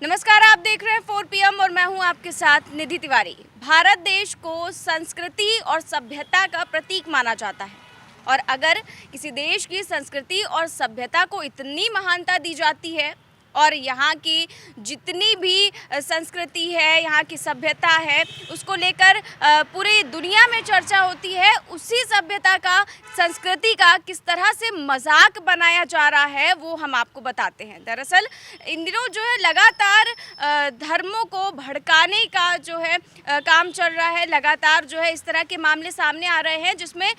नमस्कार, आप देख रहे हैं 4 PM और मैं हूं आपके साथ निधि तिवारी। भारत देश को संस्कृति और सभ्यता का प्रतीक माना जाता है और अगर किसी देश की संस्कृति और सभ्यता को इतनी महानता दी जाती है और यहाँ की जितनी भी संस्कृति है, यहाँ की सभ्यता है, उसको लेकर पूरी दुनिया में चर्चा होती है। उसी सभ्यता का, संस्कृति का किस तरह से मजाक बनाया जा रहा है वो हम आपको बताते हैं। दरअसल इन दिनों जो है लगातार धर्मों को भड़काने का जो है काम चल रहा है। लगातार जो है इस तरह के मामले सामने आ रहे हैं जिसमें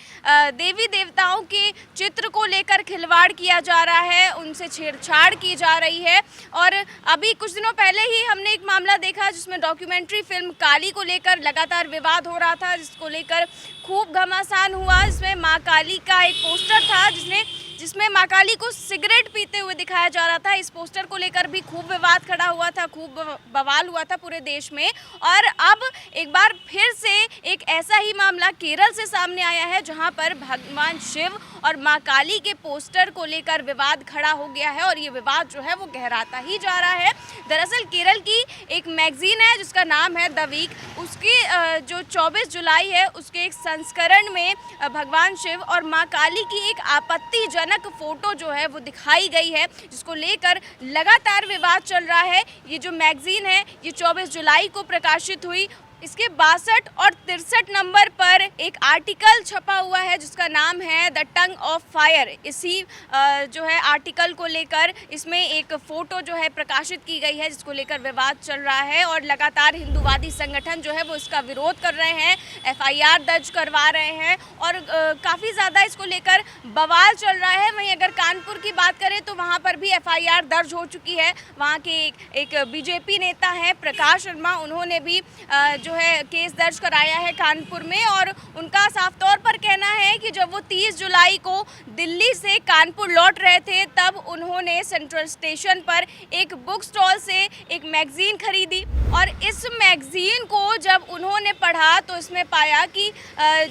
देवी देवताओं के चित्र को लेकर खिलवाड़ किया जा रहा है, उनसे छेड़छाड़ की जा रही है। और अभी कुछ दिनों पहले ही हमने एक मामला देखा जिसमें डॉक्यूमेंट्री फिल्म काली को लेकर लगातार विवाद हो रहा था, जिसको लेकर खूब घमासान हुआ। इसमें माँ काली का एक पोस्टर था जिसमें माँ काली को सिगरेट पीते हुए दिखाया जा रहा था। इस पोस्टर को लेकर भी खूब विवाद खड़ा हुआ था, खूब बवाल हुआ था पूरे देश में। और अब एक बार फिर से एक ऐसा ही मामला केरल से सामने आया है जहां पर भगवान शिव और माँ काली के पोस्टर को लेकर विवाद खड़ा हो गया है और ये विवाद जो है वो गहराता ही जा रहा है। दरअसल केरल की एक मैगजीन है जिसका नाम है द वीक, उसकी जो 24 जुलाई है उसके एक संस्करण में भगवान शिव और माँ काली की एक आपत्तिजनक फोटो जो है वो दिखाई गई है, जिसको लेकर लगातार विवाद चल रहा है। ये जो मैगजीन है ये 24 जुलाई को प्रकाशित हुई। इसके 62 और 63 नंबर पर एक आर्टिकल छपा हुआ है जिसका नाम है द टंग ऑफ फायर। इसी जो है आर्टिकल को लेकर इसमें एक फ़ोटो जो है प्रकाशित की गई है जिसको लेकर विवाद चल रहा है और लगातार हिंदूवादी संगठन जो है वो इसका विरोध कर रहे हैं, FIR दर्ज करवा रहे हैं और काफ़ी ज़्यादा इसको लेकर बवाल चल रहा है। वहीं अगर कानपुर की बात करें तो वहाँ पर भी FIR दर्ज हो चुकी है। वहाँ के एक BJP नेता हैं प्रकाश शर्मा, उन्होंने भी जो है केस दर्ज कराया है कानपुर में और उनका साफ तौर पर कहना है कि जब वो 30 जुलाई को दिल्ली से कानपुर लौट रहे थे तब उन्होंने सेंट्रल स्टेशन पर एक बुक स्टॉल से एक मैगजीन खरीदी और इस मैगजीन को जब उन्होंने पढ़ा तो इसमें पाया कि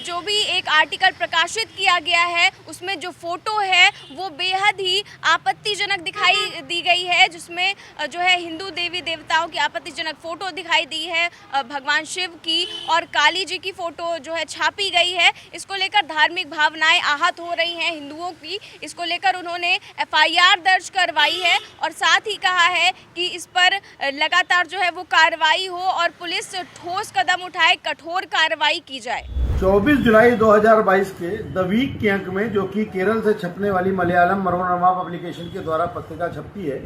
जो भी एक आर्टिकल प्रकाशित किया गया है उसमें जो फोटो है वो बेहद ही आपत्तिजनक दिखाई दी गई है, जिसमें जो है हिंदू देवी देवताओं की आपत्तिजनक फोटो दिखाई दी है, भगवान शिव की और काली जी की फोटो जो है छापी गई है। इसको लेकर धार्मिक भावनाएं आहत हो रही हैं हिंदुओं की। इसको लेकर उन्होंने FIR दर्ज करवाई है और साथ ही कहा है कि इस पर लगातार जो है वो कार्रवाई हो और पुलिस ठोस कदम उठाए, कठोर कार्रवाई की जाए। 24 जुलाई 2022 के द वीक के अंक में, जो कि केरल से छपने वाली मलयालम मनोरमा पब्लिकेशन के द्वारा पत्रिका छपती है,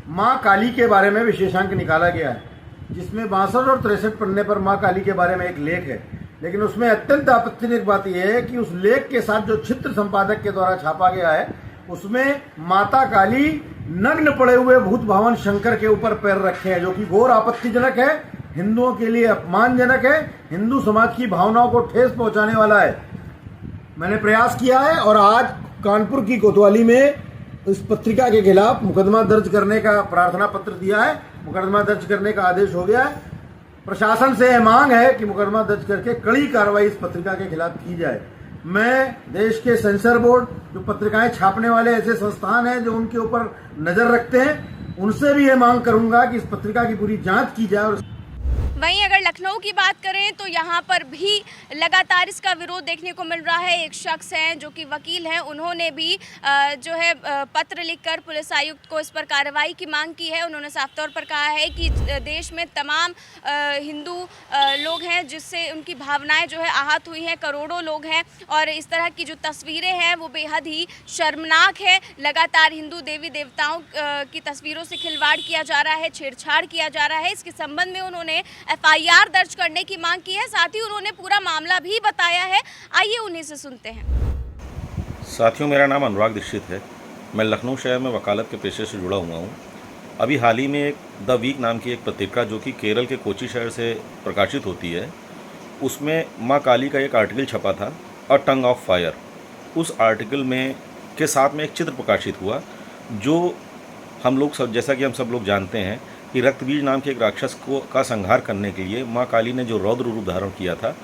माँ काली के बारे में विशेषांक निकाला गया है जिसमें 62 और 63 पन्ने पर माँ काली के बारे में एक लेख है। लेकिन उसमें अत्यंत आपत्तिजनक बात यह है कि उस लेख के साथ जो चित्र संपादक के द्वारा छापा गया है उसमें माता काली नग्न पड़े हुए भूत भावन शंकर के ऊपर पैर रखे हैं, जो कि घोर आपत्तिजनक है, हिंदुओं के लिए अपमानजनक है, हिंदू समाज की भावनाओं को ठेस पहुंचाने वाला है। मैंने प्रयास किया है और आज कानपुर की कोतवाली में इस पत्रिका के खिलाफ मुकदमा दर्ज करने का प्रार्थना पत्र दिया है। मुकदमा दर्ज करने का आदेश हो गया है। प्रशासन से मांग है कि मुकदमा दर्ज करके कड़ी कार्रवाई इस पत्रिका के खिलाफ की जाए। मैं देश के सेंसर बोर्ड, जो पत्रिकाएं छापने वाले ऐसे संस्थान हैं जो उनके ऊपर नजर रखते हैं, उनसे भी ये मांग करूंगा कि इस पत्रिका की पूरी जांच की जाए। और वहीं अगर लखनऊ की बात करें तो यहाँ पर भी लगातार इसका विरोध देखने को मिल रहा है। एक शख्स हैं जो कि वकील हैं, उन्होंने भी जो है पत्र लिखकर पुलिस आयुक्त को इस पर कार्रवाई की मांग की है। उन्होंने साफ तौर पर कहा है कि देश में तमाम हिंदू लोग हैं जिससे उनकी भावनाएं जो है आहत हुई हैं, करोड़ों लोग हैं और इस तरह की जो तस्वीरें हैं वो बेहद ही शर्मनाक है। लगातार हिंदू देवी देवताओं की तस्वीरों से खिलवाड़ किया जा रहा है, छेड़छाड़ किया जा रहा है। इसके संबंध में उन्होंने FIR दर्ज करने की मांग की है। साथ ही उन्होंने पूरा मामला भी बताया है। आइए उन्हीं से सुनते हैं। साथियों, मेरा नाम अनुराग दीक्षित है। मैं लखनऊ शहर में वकालत के पेशे से जुड़ा हुआ हूँ। अभी हाल ही में एक द वीक नाम की एक पत्रिका जो कि केरल के कोची शहर से प्रकाशित होती है, उसमें माँ काली का एक आर्टिकल छपा था, अ टंग ऑफ फायर। उस आर्टिकल में के साथ में एक चित्र प्रकाशित हुआ जो हम लोग सब, जैसा कि हम सब लोग जानते हैं कि रक्तबीज नाम के एक राक्षस का संहार करने के लिए माँ काली ने जो रौद्र रूप धारण किया था,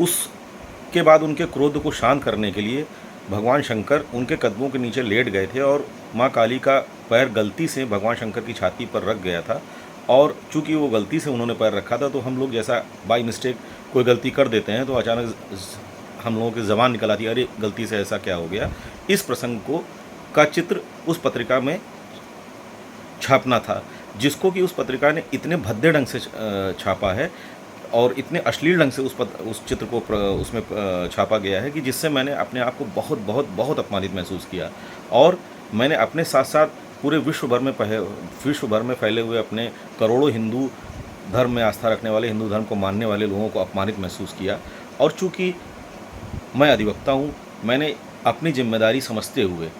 उसके बाद उनके क्रोध को शांत करने के लिए भगवान शंकर उनके कदमों के नीचे लेट गए थे और माँ काली का पैर गलती से भगवान शंकर की छाती पर रख गया था, और चूंकि वो गलती से उन्होंने पैर रखा था तो हम लोग जैसा बाय मिस्टेक कोई गलती कर देते हैं तो अचानक हम लोगों की ज़बान निकल आती है, अरे गलती से ऐसा क्या हो गया। इस प्रसंग का चित्र उस पत्रिका में छापना था, जिसको कि उस पत्रिका ने इतने भद्दे ढंग से छापा है और इतने अश्लील ढंग से उस चित्र को उसमें छापा गया है कि जिससे मैंने अपने आप को बहुत बहुत बहुत अपमानित महसूस किया। और मैंने अपने साथ साथ पूरे विश्व भर में फैले हुए अपने करोड़ों हिंदू धर्म में आस्था रखने वाले, हिंदू धर्म को मानने वाले लोगों को अपमानित महसूस किया। और चूँकि मैं अधिवक्ता हूँ, मैंने अपनी जिम्मेदारी समझते हुए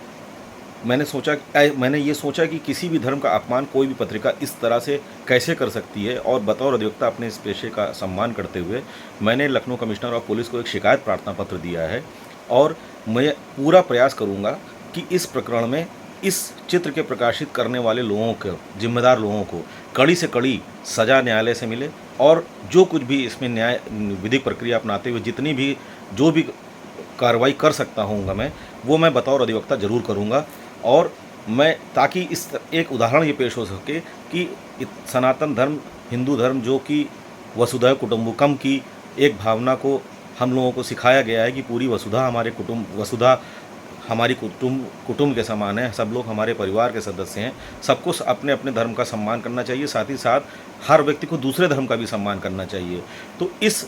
मैंने ये सोचा कि किसी भी धर्म का अपमान कोई भी पत्रिका इस तरह से कैसे कर सकती है, और बतौर अधिवक्ता अपने इस पेशे का सम्मान करते हुए मैंने लखनऊ कमिश्नर ऑफ पुलिस को एक शिकायत प्रार्थना पत्र दिया है। और मैं पूरा प्रयास करूंगा कि इस प्रकरण में इस चित्र के प्रकाशित करने वाले लोगों को, जिम्मेदार लोगों को कड़ी से कड़ी सज़ा न्यायालय से मिले, और जो कुछ भी इसमें न्याय विधिक प्रक्रिया अपनाते हुए जो भी कार्रवाई कर सकता हूँगा मैं बतौर अधिवक्ता ज़रूर करूँगा। और मैं ताकि इस एक उदाहरण ये पेश हो सके कि सनातन धर्म, हिंदू धर्म, जो कि वसुधैव कुटुम्बकम की एक भावना को हम लोगों को सिखाया गया है कि पूरी वसुधा हमारी कुटुंब के समान है, सब लोग हमारे परिवार के सदस्य हैं, सबको अपने अपने धर्म का सम्मान करना चाहिए, साथ ही साथ हर व्यक्ति को दूसरे धर्म का भी सम्मान करना चाहिए। तो इस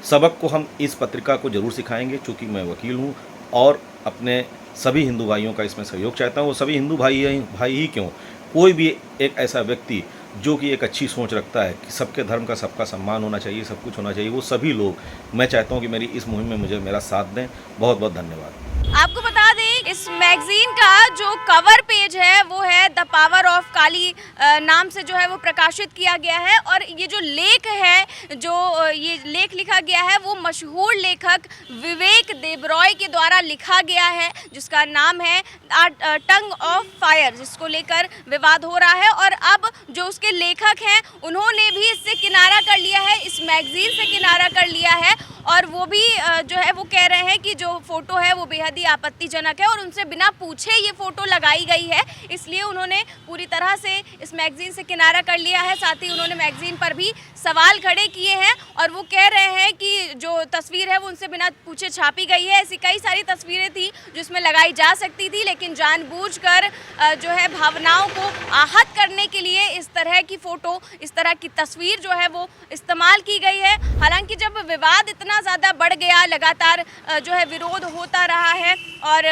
सबक को हम इस पत्रिका को ज़रूर सिखाएंगे। चूँकि मैं वकील हूँ और अपने सभी हिंदू भाइयों का इसमें सहयोग चाहता हूँ। वो सभी हिंदू भाई ही क्यों, कोई भी एक ऐसा व्यक्ति जो कि एक अच्छी सोच रखता है कि सबके धर्म का सबका सम्मान होना चाहिए, सब कुछ होना चाहिए, वो सभी लोग मैं चाहता हूँ कि मेरी इस मुहिम में मेरा साथ दें। बहुत बहुत धन्यवाद। आपको बता दें, इस मैगजीन का जो कवर पेज है वो है द पावर ऑफ काली नाम से जो है वो प्रकाशित किया गया है। और ये जो लेख है, जो ये लेख लिखा गया है, वो मशहूर लेखक विवेक देबरॉय के द्वारा लिखा गया है, जिसका नाम है टंग ऑफ फायर, जिसको लेकर विवाद हो रहा है। और अब जो उसके लेखक हैं उन्होंने भी इससे किनारा कर लिया है, इस मैगजीन से किनारा कर लिया है। और वो भी जो है वो कह रहे हैं कि जो फ़ोटो है वो बेहद ही आपत्तिजनक है और उनसे बिना पूछे ये फ़ोटो लगाई गई है, इसलिए उन्होंने पूरी तरह से इस मैगज़ीन से किनारा कर लिया है। साथ ही उन्होंने मैगज़ीन पर भी सवाल खड़े किए हैं और वो कह रहे हैं कि जो तस्वीर है वो उनसे बिना पूछे छापी गई है। ऐसी कई सारी तस्वीरें थी जो इसमें लगाई जा सकती थी, लेकिन जानबूझकर जो है भावनाओं को आहत करने के लिए इस तरह की फ़ोटो, इस तरह की तस्वीर जो है वो इस्तेमाल की गई है। हालांकि जब विवाद इतना ज़्यादा बढ़ गया, लगातार जो है विरोध होता रहा है और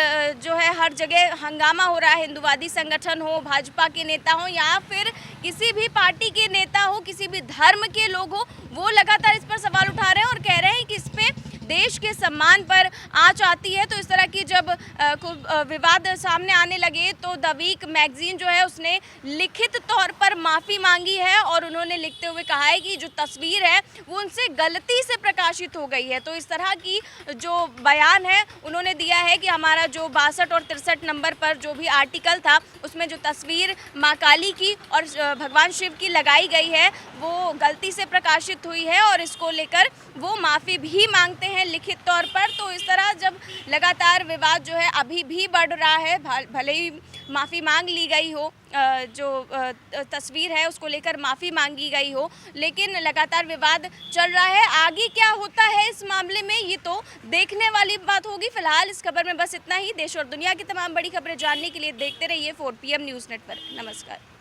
जो है हर जगह हंगामा हो रहा है, हिंदूवादी संगठन हो, भाजपा के नेता हो या फिर किसी भी पार्टी के नेता हो, किसी भी धर्म के लोग हो, वो लगातार इस पर सवाल उठा रहे हैं और कह रहे हैं कि इस पे देश के सम्मान पर आँच आती है। तो इस तरह की जब विवाद सामने आने लगे तो द वीक मैगजीन जो है उसने लिखित तौर पर माफ़ी मांगी है और उन्होंने लिखते हुए कहा है कि जो तस्वीर है वो उनसे गलती से प्रकाशित हो गई है। तो इस तरह की जो बयान है उन्होंने दिया है कि हमारा जो 62 और 63 नंबर पर जो भी आर्टिकल था उसमें जो तस्वीर माँ काली की और भगवान शिव की लगाई गई है वो गलती से प्रकाशित हुई है और इसको लेकर वो माफ़ी भी मांगते हैं लिखित तौर पर। तो इस तरह जब लगातार विवाद जो है अभी भी बढ़ रहा है, भले ही माफ़ी मांग ली गई हो, जो तस्वीर है उसको लेकर माफ़ी मांगी गई हो, लेकिन लगातार विवाद चल रहा है। आगे क्या होता है इस मामले में ये तो देखने वाली बात होगी। फिलहाल इस खबर में बस इतना ही। देश और दुनिया की तमाम बड़ी खबरें जानने के लिए देखते रहिए 4 PM न्यूज़ नेटवर्क। नमस्कार।